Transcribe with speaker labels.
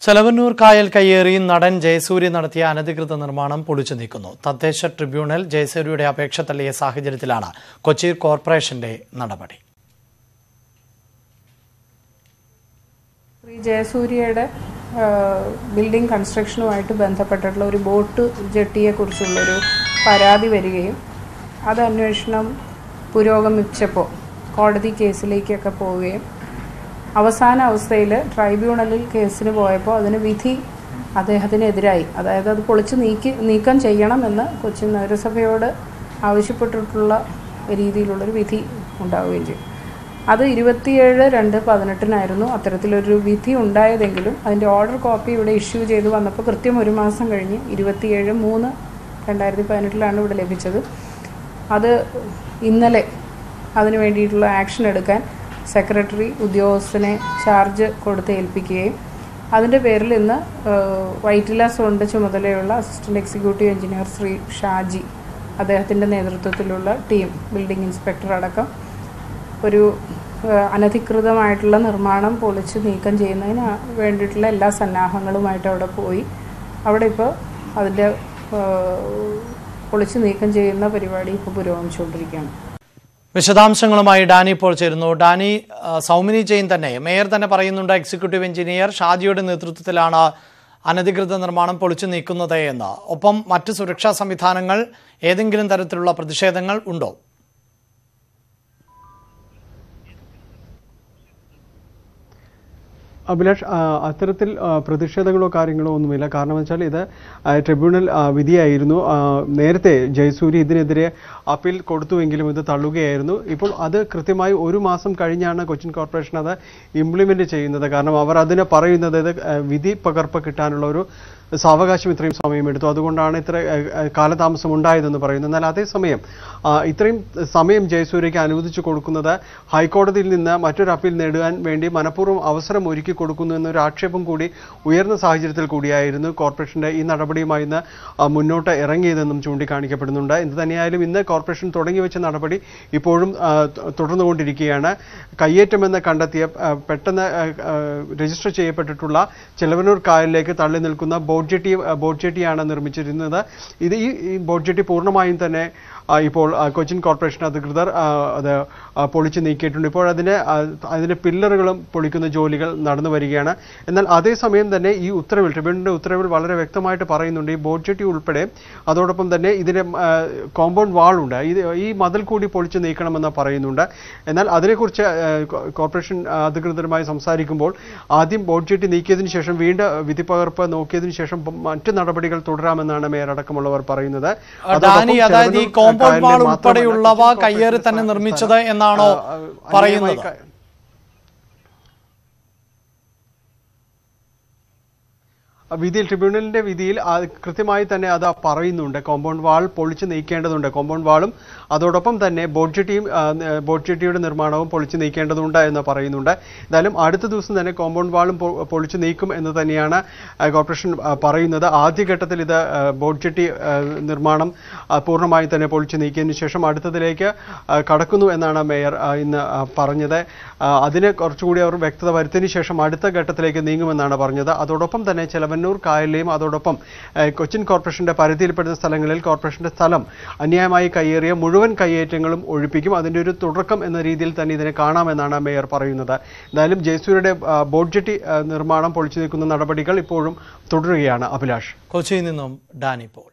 Speaker 1: ചെലവന്നൂർ കായൽ കയ്യേറി നടൻ ജയസൂര്യ നടത്തിയ അനധികൃത നിർമ്മാണം പൊളിച്ചു നീക്കുന്നു. തദ്ദേശ ട്രിബ്യൂണൽ ജയസൂര്യയുടെ അപേക്ഷ തള്ളിയ സാഹചര്യത്തിലാണ് കൊച്ചി കോർപ്പറേഷന്റെ നടപടി.
Speaker 2: ജയസൂര്യയുടെ ബിൽഡിംഗ് കൺസ്ട്രക്ഷനുമായിട്ട് ബന്ധപ്പെട്ടിട്ടുള്ള ഒരു ബോട്ട് ജെട്ടിയെക്കുറിച്ചുള്ളൊരു പരാതി വരികയും അത് അന്വേഷണം പുരോഗമിച്ചപ്പോൾ കോടതി കേസിലേക്കൊക്കെ പോവുകയും അവസാന അവസ്ഥയിൽ ട്രൈബ്യൂണലിൽ കേസിന് പോയപ്പോൾ അതിന് വിധി അദ്ദേഹത്തിനെതിരായി, അതായത് അത് പൊളിച്ച് നീക്കം ചെയ്യണമെന്ന് കൊച്ചി നഗരസഭയോട് ആവശ്യപ്പെട്ടിട്ടുള്ള രീതിയിലുള്ളൊരു വിധി ഉണ്ടാവുകയും ചെയ്യും. അത് 27/2/18 അത്തരത്തിലൊരു വിധി ഉണ്ടായതെങ്കിലും അതിൻ്റെ ഓർഡർ കോപ്പി ഇവിടെ ഇഷ്യൂ ചെയ്ത് വന്നപ്പോൾ കൃത്യം ഒരു മാസം കഴിഞ്ഞ് 27/3/2018 ഇവിടെ ലഭിച്ചത്. അത് ഇന്നലെ അതിന് വേണ്ടിയിട്ടുള്ള ആക്ഷൻ എടുക്കാൻ സെക്രട്ടറി ഉദ്യോഗസ്ഥനെ ചാർജ് കൊടുത്ത് ഏൽപ്പിക്കുകയും അതിൻ്റെ പേരിൽ ഇന്ന് വൈറ്റില സോണിൻ്റെ ചുമതലയുള്ള assistant executive engineer Shri Shaji അദ്ദേഹത്തിൻ്റെ നേതൃത്വത്തിലുള്ള ടീം, ബിൽഡിംഗ് ഇൻസ്പെക്ടർ അടക്കം ഒരു അനധികൃതമായിട്ടുള്ള നിർമ്മാണം പൊളിച്ച് നീക്കം ചെയ്യുന്നതിന് വേണ്ടിയിട്ടുള്ള എല്ലാ സന്നാഹങ്ങളുമായിട്ട് അവിടെ പോയി. അവിടെ ഇപ്പോൾ അതിൻ്റെ പൊളിച്ച് നീക്കം ചെയ്യുന്ന പരിപാടി ഇപ്പോൾ പുരോഗമിച്ചുകൊണ്ടിരിക്കുകയാണ്.
Speaker 1: വിശദാംശങ്ങളുമായി ഡാനി ഇപ്പോൾ ചേരുന്നു. ഡാനി, സൗമിനി ജെയിൻ തന്നെ, മേയർ തന്നെ പറയുന്നുണ്ട് എക്സിക്യൂട്ടീവ് എഞ്ചിനീയർ ഷാജിയുടെ നേതൃത്വത്തിലാണ് അനധികൃത നിർമ്മാണം പൊളിച്ചു നീക്കുന്നത് എന്ന്. ഒപ്പം മറ്റ് സുരക്ഷാ സംവിധാനങ്ങൾ, ഏതെങ്കിലും തരത്തിലുള്ള പ്രതിഷേധങ്ങൾ ഉണ്ടോ?
Speaker 3: അഭിലാഷ്, അത്തരത്തിൽ പ്രതിഷേധങ്ങളോ കാര്യങ്ങളോ ഒന്നുമില്ല. കാരണം വെച്ചാൽ ഇത് ട്രിബ്യൂണൽ വിധിയായിരുന്നു. നേരത്തെ ജയസൂര്യ ഇതിനെതിരെ അപ്പീൽ കൊടുത്തുവെങ്കിലും ഇത് തള്ളുകയായിരുന്നു. ഇപ്പോൾ അത് കൃത്യമായി ഒരു മാസം കഴിഞ്ഞാണ് കൊച്ചിൻ കോർപ്പറേഷൻ അത് ഇംപ്ലിമെന്റ് ചെയ്യുന്നത്. കാരണം അവർ അതിനെ പറയുന്നത് ഇത് വിധി പകർപ്പ് കിട്ടാനുള്ള ഒരു സാവകാശം ഇത്രയും സമയമെടുത്തു, അതുകൊണ്ടാണ് ഇത്ര കാലതാമസം ഉണ്ടായതെന്ന് പറയുന്നു. എന്നാൽ അതേസമയം ഇത്രയും സമയം ജയസൂര്യയ്ക്ക് അനുവദിച്ചു കൊടുക്കുന്നത് ഹൈക്കോടതിയിൽ നിന്ന് മറ്റൊരു അപ്പീൽ നേടുവാൻ വേണ്ടി മനഃപൂർവ്വം അവസരം ഒരുക്കി കൊടുക്കുന്നു എന്നൊരു ആക്ഷേപം കൂടി ഉയർന്ന സാഹചര്യത്തിൽ കൂടിയായിരുന്നു കോർപ്പറേഷന്റെ ഈ നടപടിയുമായി ഇന്ന് മുന്നോട്ട് ഇറങ്ങിയതെന്നും ചൂണ്ടിക്കാണിക്കപ്പെടുന്നുണ്ട്. എന്ത് തന്നെയായാലും ഇന്ന് കോർപ്പറേഷൻ തുടങ്ങിവെച്ച നടപടി ഇപ്പോഴും തുടർന്നുകൊണ്ടിരിക്കുകയാണ്. കയ്യേറ്റമെന്ന് കണ്ടെത്തിയ പെട്ടെന്ന് രജിസ്റ്റർ ചെയ്യപ്പെട്ടിട്ടുള്ള ചെലവന്നൂർ കായലിലേക്ക് തള്ളി നിൽക്കുന്ന ബോട്ട് ജെട്ടിയാണ് നിർമ്മിച്ചിരുന്നത്. ഇത് ഈ ബോട്ട് ജെട്ടി പൂർണ്ണമായും തന്നെ ഇപ്പോൾ കൊച്ചിൻ കോർപ്പറേഷൻ അധികൃതർ അത് പൊളിച്ചു നീക്കിയിട്ടുണ്ട്. ഇപ്പോൾ അതിന്റെ പില്ലറുകളും പൊളിക്കുന്ന ജോലികൾ നടന്നു വരികയാണ്. എന്നാൽ അതേസമയം തന്നെ ഈ ഉത്തരവിൽ, ട്രിബ്യൂണലിന്റെ ഉത്തരവിൽ വളരെ വ്യക്തമായിട്ട് പറയുന്നുണ്ട് ഈ ബോട്ട് ജെട്ടി ഉൾപ്പെടെ അതോടൊപ്പം തന്നെ ഇതിന്റെ കോമ്പൗണ്ട് വാളുണ്ട്, ഈ മതിൽ കൂടി പൊളിച്ചു നീക്കണമെന്ന് പറയുന്നുണ്ട്. എന്നാൽ അതിനെക്കുറിച്ച് കോർപ്പറേഷൻ അധികൃതരുമായി സംസാരിക്കുമ്പോൾ ആദ്യം ബോട്ട് ജെട്ടി നീക്കിയതിനു ശേഷം വീണ്ടും വിധിപ്പകർപ്പ് നോക്കിയതിനു ശേഷം മറ്റു നടപടികൾ തുടരാമെന്നാണ് മേയർ അടക്കമുള്ളവർ പറയുന്നത്.
Speaker 1: കോമ്പൗണ്ട് വാൾ ഉൾപ്പെടെയുള്ളവ കയ്യേറി തന്നെ നിർമ്മിച്ചത് എന്നാണോ പറയുന്നത്?
Speaker 3: വിധിയിൽ, ട്രിബ്യൂണലിന്റെ വിധിയിൽ കൃത്യമായി തന്നെ അത് പറയുന്നുണ്ട്. കോമ്പൗണ്ട് വാൾ പൊളിച്ചു നീക്കേണ്ടതുണ്ട്, കോമ്പൗണ്ട് വാളും അതോടൊപ്പം തന്നെ ബോട്ട് ജെട്ടിയുടെ നിർമ്മാണവും പൊളിച്ചു നീക്കേണ്ടതുണ്ട് എന്ന് പറയുന്നുണ്ട്. എന്തായാലും അടുത്ത ദിവസം തന്നെ കോമ്പൗണ്ട് വാളും പൊളിച്ചു നീക്കും എന്ന് തന്നെയാണ് കോർപ്പറേഷൻ പറയുന്നത്. ആദ്യഘട്ടത്തിൽ ഇത് ബോട്ട് ജെട്ടി നിർമ്മാണം പൂർണ്ണമായി തന്നെ പൊളിച്ചു നീക്കിയതിനു ശേഷം അടുത്തതിലേക്ക് കടക്കുന്നു എന്നാണ് മേയർ ഇന്ന് പറഞ്ഞത്. അതിന് കുറച്ചുകൂടി അവർ വ്യക്തത വരുത്തിയതിനു ശേഷം അടുത്ത ഘട്ടത്തിലേക്ക് നീങ്ങുമെന്നാണ് പറഞ്ഞത്. അതോടൊപ്പം തന്നെ ചെലവന്നൂർ കായലിലെയും അതോടൊപ്പം കൊച്ചിൻ കോർപ്പറേഷന്റെ പരിധിയിൽപ്പെടുന്ന സ്ഥലങ്ങളിൽ കോർപ്പറേഷന്റെ സ്ഥലം അന്യായമായി കയ്യേറിയ മുഴുവൻ കയ്യേറ്റങ്ങളും ഒഴിപ്പിക്കും. അതിന്റെ ഒരു തുടക്കം എന്ന രീതിയിൽ തന്നെ ഇതിനെ കാണാമെന്നാണ് മേയർ പറയുന്നത്. എന്തായാലും ജയസൂര്യയുടെ ബോട്ട് ജെട്ടി നിർമ്മാണം പൊളിച്ചു നീക്കുന്ന നടപടികൾ ഇപ്പോഴും തുടരുകയാണ്. അഭിലാഷ്,
Speaker 1: കൊച്ചിയിൽ നിന്നും ഡാനി പോൾ.